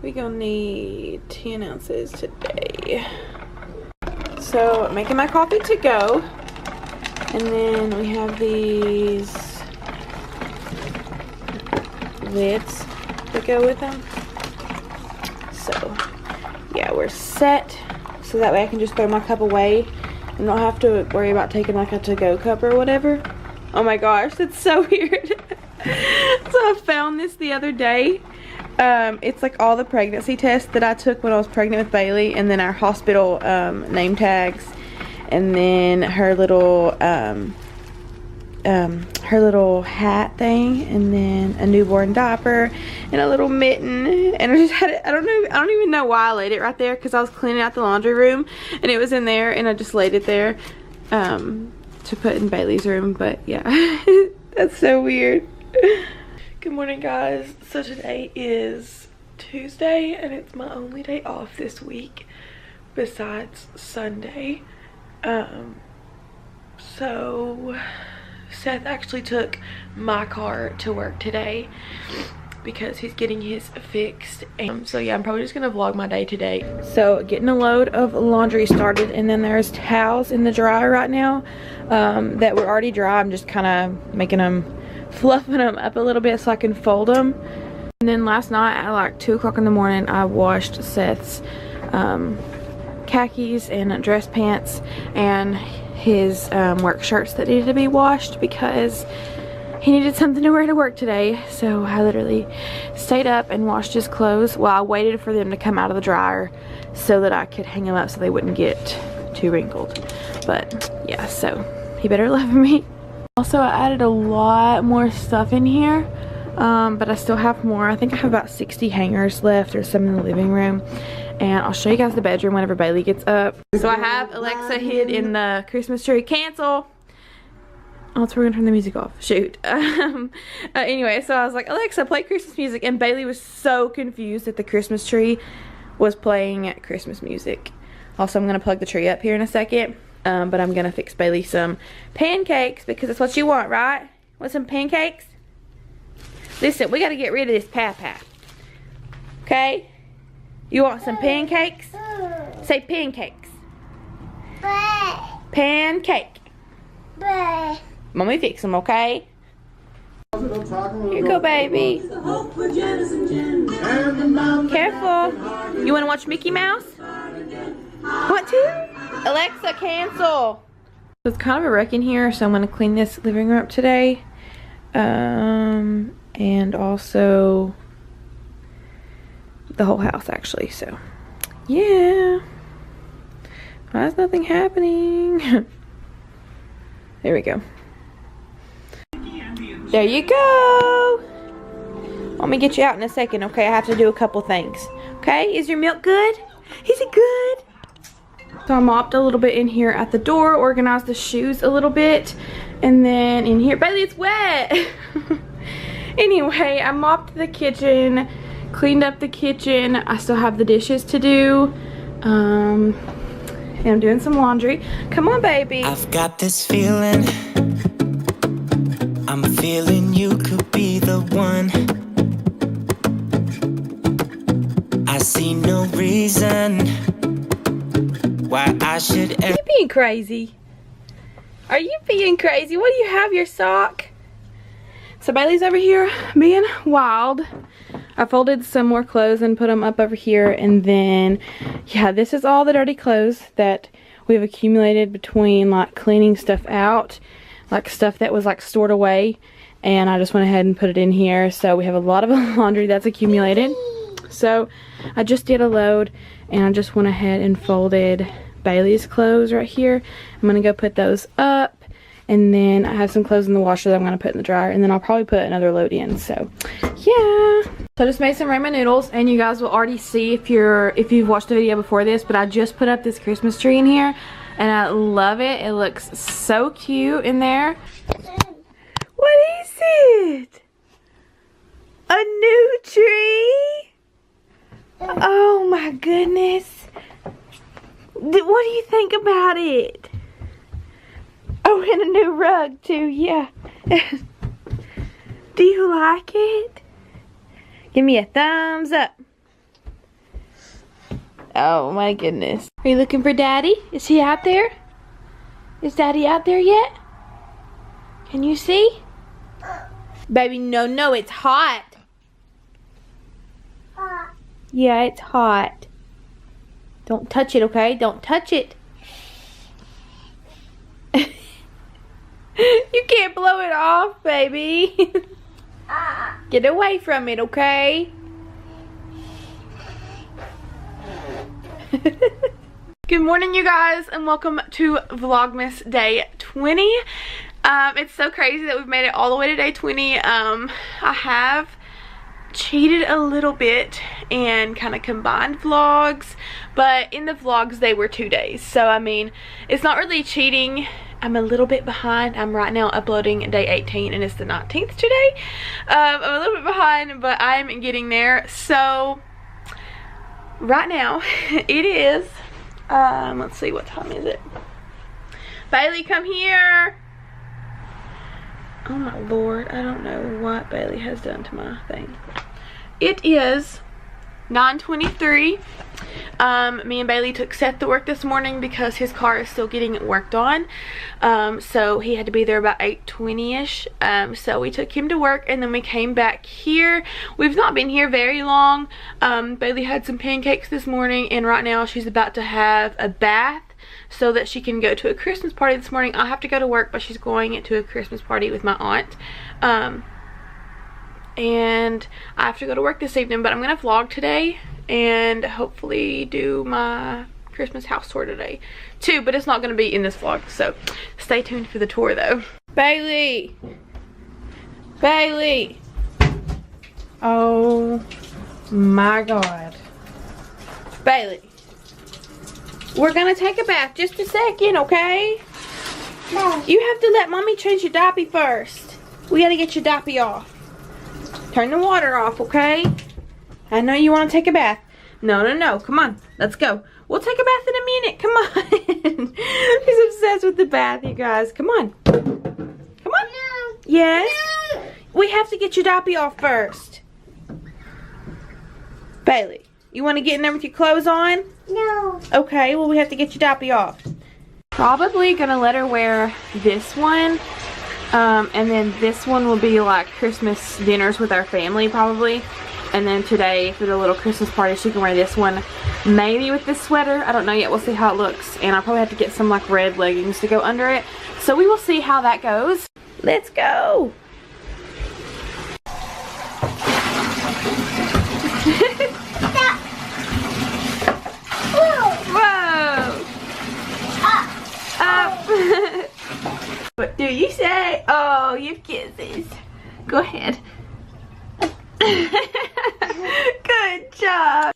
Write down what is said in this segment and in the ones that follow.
We gonna need 10 ounces today. So, making my coffee to go. And then we have these lids that go with them. So, yeah, we're set. So that way I can just throw my cup away and not have to worry about taking like a to-go cup or whatever. Oh my gosh, that's so weird. So I found this the other day. It's like all the pregnancy tests that I took when I was pregnant with Baylee, and then our hospital name tags, and then her little hat thing, and then a newborn diaper and a little mitten. And I just had it, I don't even know why I laid it right there, because I was cleaning out the laundry room and it was in there, and I just laid it there to put in Baylee's room. But yeah, that's so weird. Good morning, guys. So today is Tuesday and it's my only day off this week besides Sunday. So Seth actually took my car to work today because he's getting his fixed. So yeah, I'm probably just gonna vlog my day today. So getting a load of laundry started, and then there's towels in the dryer right now that were already dry. I'm just kind of making them, fluffing them up a little bit so I can fold them. And then last night at like 2 o'clock in the morning, I washed Seth's khakis and dress pants and his work shirts that needed to be washed because he needed something to wear to work today. So I literally stayed up and washed his clothes while I waited for them to come out of the dryer so that I could hang them up so they wouldn't get too wrinkled. But yeah, so he better love me. Also, I added a lot more stuff in here, but I still have more. I think I have about 60 hangers left, or some in the living room. And I'll show you guys the bedroom whenever Baylee gets up. So I have Alexa hid in the Christmas tree. Cancel! Oh, so we're gonna turn the music off. Shoot. Anyway, so I was like, Alexa, play Christmas music. And Baylee was so confused that the Christmas tree was playing Christmas music. Also, I'm gonna plug the tree up here in a second. But I'm gonna fix Baylee some pancakes because that's what you want, right? Want some pancakes? Listen, we gotta get rid of this papa. Okay? You want some pancakes? Say pancakes. Pancake. Mommy fix them, okay? Here you go, baby. Careful. You wanna watch Mickey Mouse? Want to? Alexa, cancel. It's kind of a wreck in here, so I'm going to clean this living room up today. And also the whole house, actually. So, yeah. Why is nothing happening? There we go. There you go. Let me get you out in a second, okay? I have to do a couple things. Okay, is your milk good? Is it good? So I mopped a little bit in here at the door, organized the shoes a little bit, and then in here, Baylee, it's wet. Anyway, I mopped the kitchen, cleaned up the kitchen. I still have the dishes to do, and I'm doing some laundry. Come on, baby. I've got this feeling, I'm feeling you could be the one. I see no reason why I should. Are you being crazy? Are you being crazy? What do you have, your sock? So Baylee's over here being wild. I folded some more clothes and put them up over here, and then yeah, this is all the dirty clothes that we've accumulated between like cleaning stuff out, like stuff that was like stored away, and I just went ahead and put it in here. So we have a lot of laundry that's accumulated. So I just did a load, and I just went ahead and folded Baylee's clothes right here. I'm gonna go put those up, and then I have some clothes in the washer that I'm gonna put in the dryer, and then I'll probably put another load in. So yeah, so I just made some ramen noodles, and you guys will already see if you've watched the video before this, but I just put up this Christmas tree in here, and I love it. It looks so cute in there. What is it? A new tree? Oh my goodness. What do you think about it? Oh, and a new rug too, yeah. Do you like it? Give me a thumbs up. Oh my goodness. Are you looking for Daddy? Is he out there? Is Daddy out there yet? Can you see? Baby, no, it's hot. Yeah, it's hot. Don't touch it, okay? Don't touch it. You can't blow it off, baby. Get away from it, okay? Good morning, you guys, and welcome to Vlogmas day 20. It's so crazy that we've made it all the way to day 20. I have cheated a little bit and kind of combined vlogs, but in the vlogs they were 2 days, so I mean it's not really cheating. I'm a little bit behind. I'm right now uploading day 18 and it's the 19th today. I'm a little bit behind, but I'm getting there. So right now it is let's see, what time is it? Baylee, come here. Oh my lord, I don't know what Baylee has done to my thing. It is 9:23. Me and Baylee took Seth to work this morning because his car is still getting worked on. So he had to be there about 8:20ish. So we took him to work and then we came back here. We've not been here very long. Baylee had some pancakes this morning and right now she's about to have a bath so that she can go to a Christmas party this morning. I'll have to go to work, but she's going to a Christmas party with my aunt. And I have to go to work this evening, but I'm gonna vlog today and hopefully do my Christmas house tour today too, but it's not gonna be in this vlog, so stay tuned for the tour though. Baylee! Baylee! Oh my god. Baylee, we're gonna take a bath just a second, okay? No. You have to let mommy change your diaper first. We gotta get your diaper off. Turn the water off, okay? I know you want to take a bath. No. Come on. Let's go. We'll take a bath in a minute. Come on. He's obsessed with the bath, you guys. Come on. Come on. No. Yes? No. We have to get your diaper off first. Baylee, you want to get in there with your clothes on? No. Okay, well we have to get your diaper off. Probably going to let her wear this one. And then this one will be like Christmas dinners with our family probably. And then today for the little Christmas party she can wear this one. Maybe with this sweater. I don't know yet. We'll see how it looks. And I'll probably have to get some like red leggings to go under it. So we will see how that goes. Let's go. Whoa. Up. What do you say? Oh, you have kisses. Go ahead. Good job.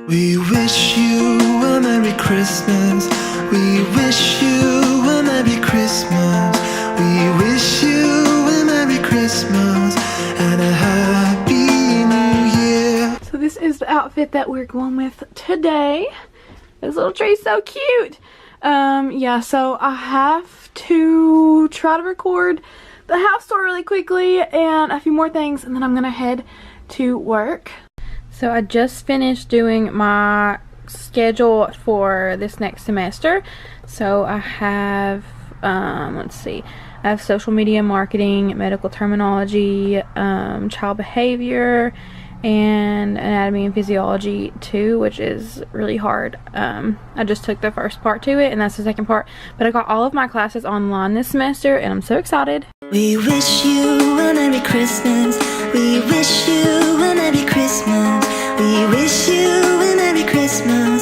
We wish you a Merry Christmas. We wish you a Merry Christmas. We wish you a Merry Christmas and a Happy New Year. So this is the outfit that we're going with today. This little tree's so cute. Yeah, so I have to try to record the house tour really quickly and a few more things, and then I'm gonna head to work. So I just finished doing my schedule for this next semester. So I have, let's see, I have social media marketing, medical terminology, child behavior, and anatomy and physiology too, which is really hard. I just took the first part to it and that's the second part, but I got all of my classes online this semester and I'm so excited. We wish you a Merry Christmas. We wish you a Merry Christmas. We wish you a Merry Christmas.